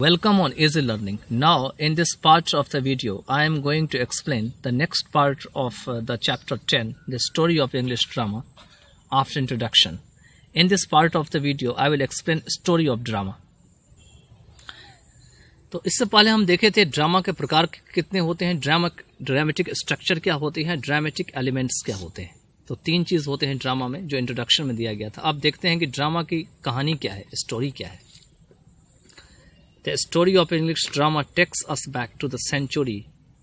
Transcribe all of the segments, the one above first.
Welcome on Easy Learning. Now in this part of the video I am going to explain the next part of the chapter 10, the story of English drama after introduction. In this part of the video I will explain story of drama. तो इससे पहले हम देखे थे drama के प्रकार कितने होते हैं, ड्रामेटिक स्ट्रक्चर क्या होती है, ड्रामेटिक एलिमेंट्स क्या होते हैं। तो तीन चीज होते हैं ड्रामा में जो इंट्रोडक्शन में दिया गया था। अब देखते हैं कि ड्रामा की कहानी क्या है, स्टोरी क्या है। The story of English drama takes us back to the century।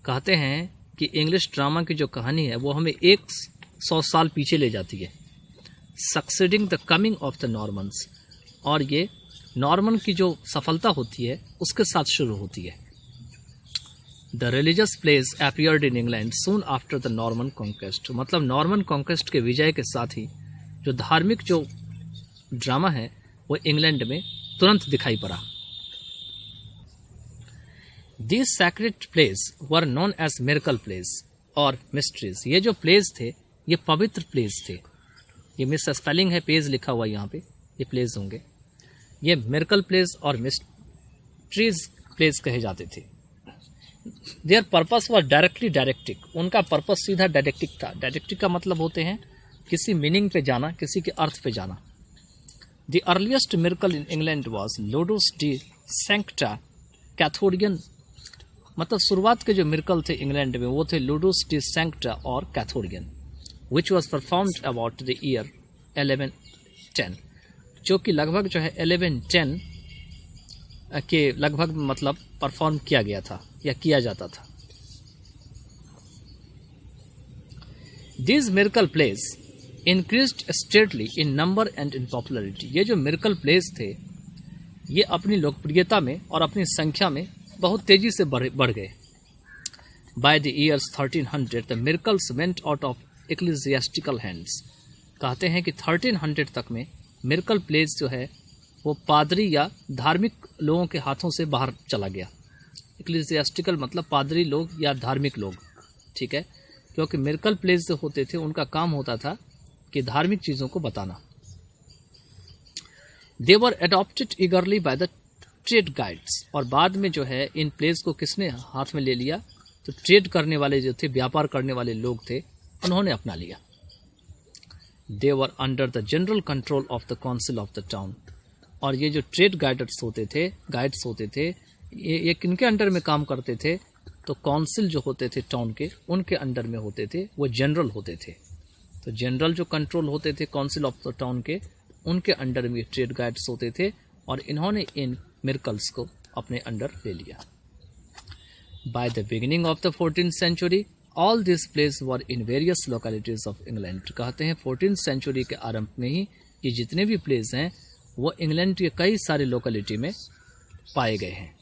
कहते हैं कि इंग्लिश ड्रामा की जो कहानी है वो हमें 100 साल पीछे ले जाती है। Succeeding the coming of the Normans, और ये नॉर्मन की जो सफलता होती है उसके साथ शुरू होती है। The religious plays appeared in England soon after the Norman conquest। मतलब नॉर्मन कॉन्क्वेस्ट के विजय के साथ ही जो धार्मिक जो ड्रामा है वो इंग्लैंड में तुरंत दिखाई पड़ा। These sacred plays were known as miracle plays और mysteries। ये जो प्लेज थे ये पवित्र प्लेज थे। ये मिस स्पेलिंग है, पेज लिखा हुआ यहाँ पे, ये प्लेज होंगे। ये मिरेकल प्लेज और मिस्ट्रीज प्लेज कहे जाते थे। Their purpose was directly didactic. उनका पर्पस सीधा डायरेक्टिक था। डायरेक्टिक का मतलब होते हैं किसी मीनिंग पे जाना, किसी के अर्थ पे जाना। The earliest miracle in England was Ludus D Sancta Katharina. मतलब शुरुआत के जो मिरेकल थे इंग्लैंड में वो थे लोडस डी सैंक्टा और कैथोडियन, which was performed about the year 1110, जो कि लगभग जो है 1110 के लगभग मतलब परफॉर्म किया गया था या किया जाता था। These miracle plays increased steadily in number and in popularity। ये जो मिरेकल प्लेस थे ये अपनी लोकप्रियता में और अपनी संख्या में बहुत तेजी से बढ़ गए। By the years 1300 the miracles went out of ecclesiastical hands। कहते हैं कि 1300 तक में मिरेकल प्लेस जो है वो पादरी या धार्मिक लोगों के हाथों से बाहर चला गया। इक्लेसियास्टिकल मतलब पादरी लोग या धार्मिक लोग, ठीक है, क्योंकि मिरेकल प्लेस जो होते थे उनका काम होता था कि धार्मिक चीज़ों को बताना। They were adopted eagerly by the trade guides. और बाद में जो है इन प्लेस को किसने हाथ में ले लिया, तो ट्रेड करने वाले जो थे, व्यापार करने वाले लोग थे, उन्होंने अपना लिया। They were under the general control of the council of the town. और ये जो ट्रेड गाइड्स होते थे ये किनके अंडर में काम करते थे, तो काउंसिल जो होते थे टाउन के उनके अंडर में होते थे, वो जनरल होते थे। तो जनरल जो कंट्रोल होते थे काउंसिल ऑफ द टाउन के, उनके अंडर में ट्रेड गाइड्स होते थे और इन्होंने इन मिरेकल्स को अपने अंडर ले लिया। By the beginning of the 14th century all this place were in various localities of England. कहते हैं 14th century के आरंभ में ही ये जितने भी प्लेस हैं वो इंग्लैंड के कई सारे लोकेलिटी में पाए गए हैं।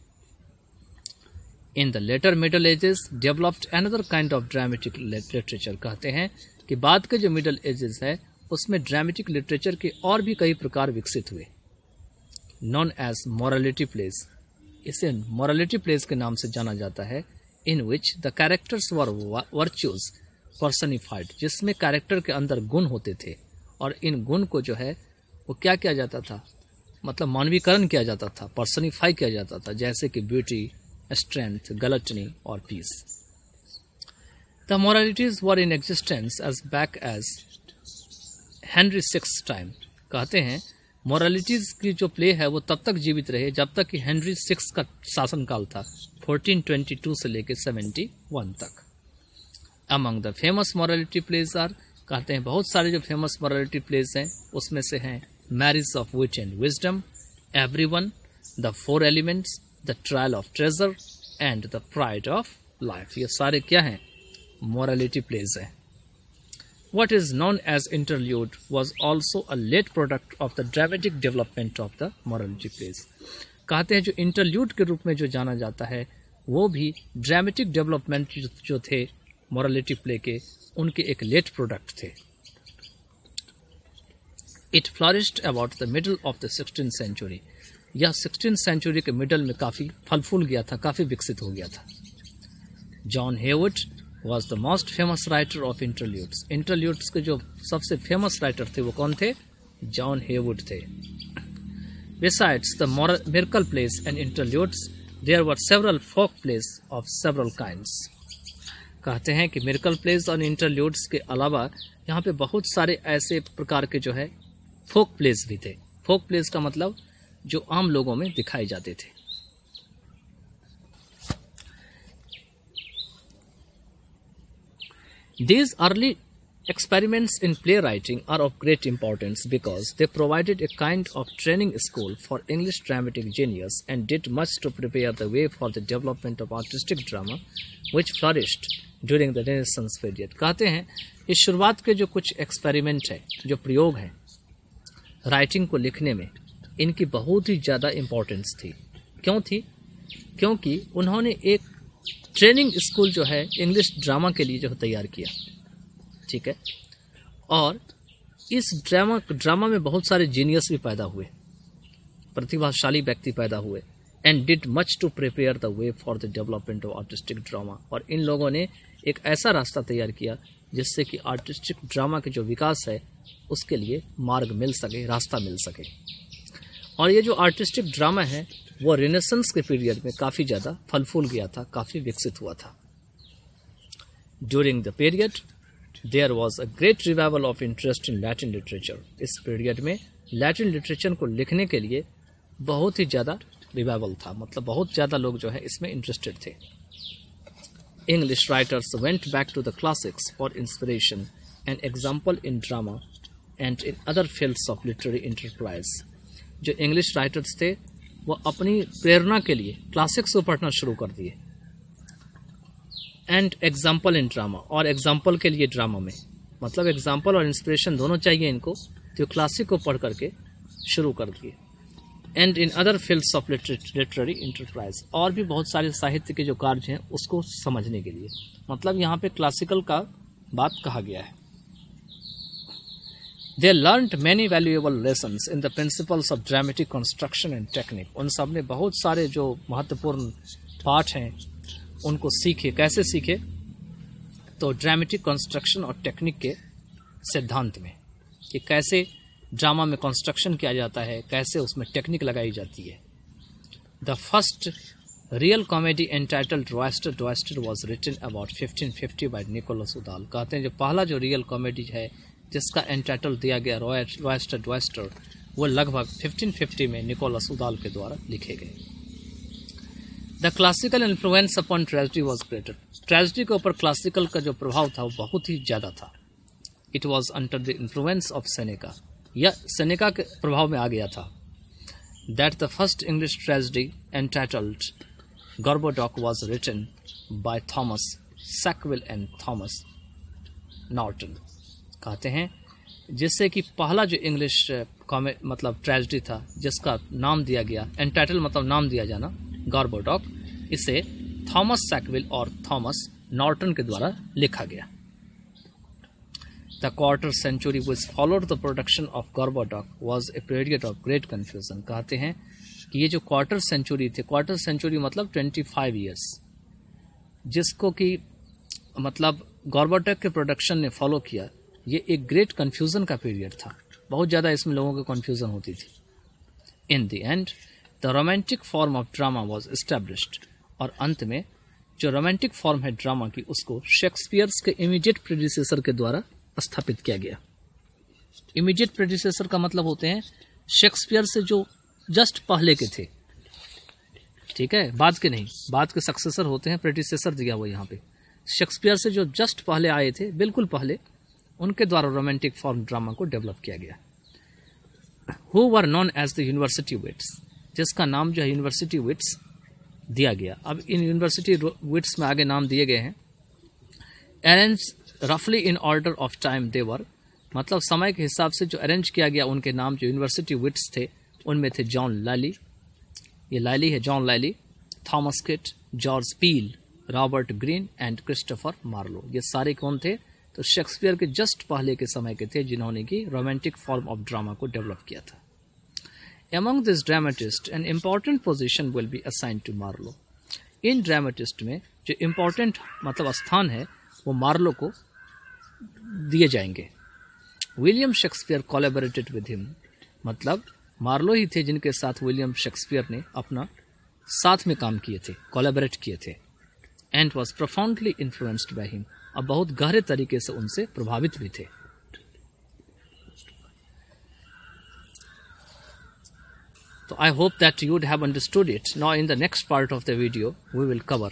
In the later middle ages developed another kind of dramatic literature. कहते हैं कि बाद के जो मिडल एजेस है उसमें ड्रामेटिक लिटरेचर के और भी कई प्रकार विकसित हुए। नॉन एज मोरालिटी प्लेस, इसे मोरालिटी प्लेस के नाम से जाना जाता है। In which the characters were virtues personified, जिसमें कैरेक्टर के अंदर गुण होते थे और इन गुण को जो है वो क्या किया जाता था, मतलब मानवीकरण किया जाता था, पर्सनिफाई किया जाता था, जैसे कि ब्यूटी, स्ट्रेंथ, गलटनी और peace. The moralities were in existence as back as Henry six time. कहते हैं मोरालिटीज की जो प्ले है वो तब तक जीवित रहे जब तक कि हेनरी सिक्स का शासनकाल था, 1422 से लेकर 71 तक। Among the famous morality plays are, कहते हैं बहुत सारे जो फेमस मोरालिटी प्लेज हैं उसमें से हैं marriage of wit and wisdom, everyone, the four elements, the trial of treasure and the pride of life. ये सारे क्या हैं, मोरालिटी प्लेज हैं। What is known as interlude was also a late product of the dramatic development of the morality plays। कहते हैं जो interlude के रूप में जो जाना जाता है वो भी ड्रामेटिक डेवलपमेंट जो थे मोरालिटी प्ले के, उनके एक लेट प्रोडक्ट थे। It flourished about the middle of the 16th century। यह 16th century के मिडल में काफ़ी फल फूल गया था, काफ़ी विकसित हो गया था। John Heywood was the most famous writer of interludes। Interludes के जो सबसे फेमस राइटर थे वो कौन थे, जॉन हेवुड थे। Besides the miracle plays and interludes, there were several folk plays of several kinds. कहते हैं कि मिरेकल प्लेस और इंटरल्यूड्स के अलावा यहाँ पे बहुत सारे ऐसे प्रकार के जो है फोक प्लेस भी थे. फोक प्लेस का मतलब जो आम लोगों में दिखाए जाते थे. These early experiments in playwriting are of great importance because they provided a kind of training school for English dramatic genius and did much to prepare the way for the development of artistic drama which flourished during the Renaissance period. कहते हैं इस शुरुआत के जो कुछ experiment है, जो प्रयोग हैं राइटिंग को लिखने में, इनकी बहुत ही ज़्यादा इम्पोर्टेंस थी. क्यों थी? क्योंकि उन्होंने एक ट्रेनिंग स्कूल जो है इंग्लिश ड्रामा के लिए जो तैयार किया. ठीक है. और इस ड्रामा में बहुत सारे जीनियस भी पैदा हुए, प्रतिभाशाली व्यक्ति पैदा हुए. And did much to prepare the way for the development of artistic drama. और इन लोगों ने एक ऐसा रास्ता तैयार किया जिससे कि आर्टिस्टिक ड्रामा के जो विकास है उसके लिए मार्ग मिल सके, रास्ता मिल सके. और ये जो आर्टिस्टिक ड्रामा है वो रेनेसेंस के पीरियड में काफ़ी ज़्यादा फल फूल गया था, काफ़ी विकसित हुआ था. During the period there was a great revival of interest in Latin literature. इस पीरियड में लैटिन लिटरेचर को लिखने के लिए बहुत ही ज़्यादा रिवाइवल था, मतलब बहुत ज़्यादा लोग जो है इसमें इंटरेस्टेड थे. English writers went back to the classics for inspiration and example in drama and in other fields of literary enterprise. जो इंग्लिश राइटर्स थे वो अपनी प्रेरणा के लिए क्लासिक्स को पढ़ना शुरू कर दिए. एंड एग्जाम्पल इन ड्रामा, और एग्जाम्पल के लिए ड्रामा में, मतलब एग्जाम्पल और इंस्पिरेशन दोनों चाहिए इनको, तो क्लासिक को पढ़ करके शुरू कर दिए. And in other fields of literary enterprise, और भी बहुत सारे साहित्य के जो कार्य हैं उसको समझने के लिए, मतलब यहाँ पे क्लासिकल का बात कहा गया है. They learned many valuable lessons in the principles of dramatic construction and technique. उन सब ने बहुत सारे जो महत्वपूर्ण पाठ हैं उनको सीखे. कैसे सीखे? तो ड्रामेटिक कंस्ट्रक्शन और टेक्निक के सिद्धांत में, कि कैसे ड्रामा में कंस्ट्रक्शन किया जाता है, कैसे उसमें टेक्निक लगाई जाती है. The first real comedy entitled Roister Doister was written about 1550 by Nicholas Udall. कहते हैं जो पहला जो रियल कॉमेडी है जिसका एंटाइटल दिया गया रॉयस्टर डॉयस्टर, वो लगभग 1550 में निकोलस उदाल के द्वारा लिखे गए. The classical influence upon tragedy was greater. Tragedy के ऊपर क्लासिकल का जो प्रभाव था वो बहुत ही ज़्यादा था. It was under the influence of Seneca, या सेनेका के प्रभाव में आ गया था. That the first English tragedy entitled Gorboduc was written by Thomas Sackville and Thomas Norton. कहते हैं जिससे कि पहला जो इंग्लिश मतलब ट्रेजेडी था जिसका नाम दिया गया, एंटाइटल मतलब नाम दिया जाना, गॉर्बोडॉक, इसे थॉमस सैकविल और थॉमस नॉर्टन के द्वारा लिखा गया. The quarter century which followed the production of Gorboduc was a period of great confusion. कहते हैं कि ये जो क्वार्टर सेंचुरी थे, क्वार्टर सेंचुरी मतलब 25 ईयर्स, जिसको कि मतलब गॉर्बोडॉक के प्रोडक्शन ने फॉलो किया, ये एक ग्रेट कन्फ्यूजन का पीरियड था. बहुत ज़्यादा इसमें लोगों को कन्फ्यूजन होती थी. In the end the romantic form of drama was established. और अंत में जो रोमांटिक फॉर्म है ड्रामा की उसको शेक्सपियर्स के इमीडिएट प्रेडिसेसर के द्वारा स्थापित किया गया. इमीडिएट प्रेडिसेसर का मतलब होते हैं शेक्सपियर से जो जस्ट पहले के थे. ठीक है, बाद के नहीं, बाद के सक्सेसर होते हैं, प्रेडिसेसर दिया हुआ यहाँ पे. शेक्सपियर से जो जस्ट पहले आए थे, बिल्कुल पहले, उनके द्वारा रोमांटिक फॉर्म ड्रामा को डेवलप किया गया. Who were known as the university wits, जिसका नाम जो है यूनिवर्सिटी विट्स दिया गया. अब इन यूनिवर्सिटी विट्स में आगे नाम दिए गए हैं. अरेंज रफली इन ऑर्डर ऑफ टाइम देवर, मतलब समय के हिसाब से जो अरेंज किया गया उनके नाम जो यूनिवर्सिटी विट्स थे उनमें थे जॉन लैली, ये लैली है John Lyly, Thomas Kyd, George Peele, Robert Greene and Christopher Marlowe. ये सारे कौन थे? तो शेक्सपियर के जस्ट पहले के समय के थे जिन्होंने की रोमांटिक फॉर्म ऑफ ड्रामा को डेवलप किया था. Among this dramatist, an important position will be assigned to Marlowe. In dramatist में जो इम्पोर्टेंट मतलब स्थान है वो मार्लो को दिए जाएंगे. William Shakespeare collaborated with him, मतलब मार्लो ही थे जिनके साथ विलियम शेक्सपियर ने अपना साथ में काम किए थे, कोलैबोरेट किए थे। And was profoundly influenced by him, अब बहुत गहरे तरीके से उनसे प्रभावित भी थे। So I hope that you would have understood it. Now in the next part of the video we will cover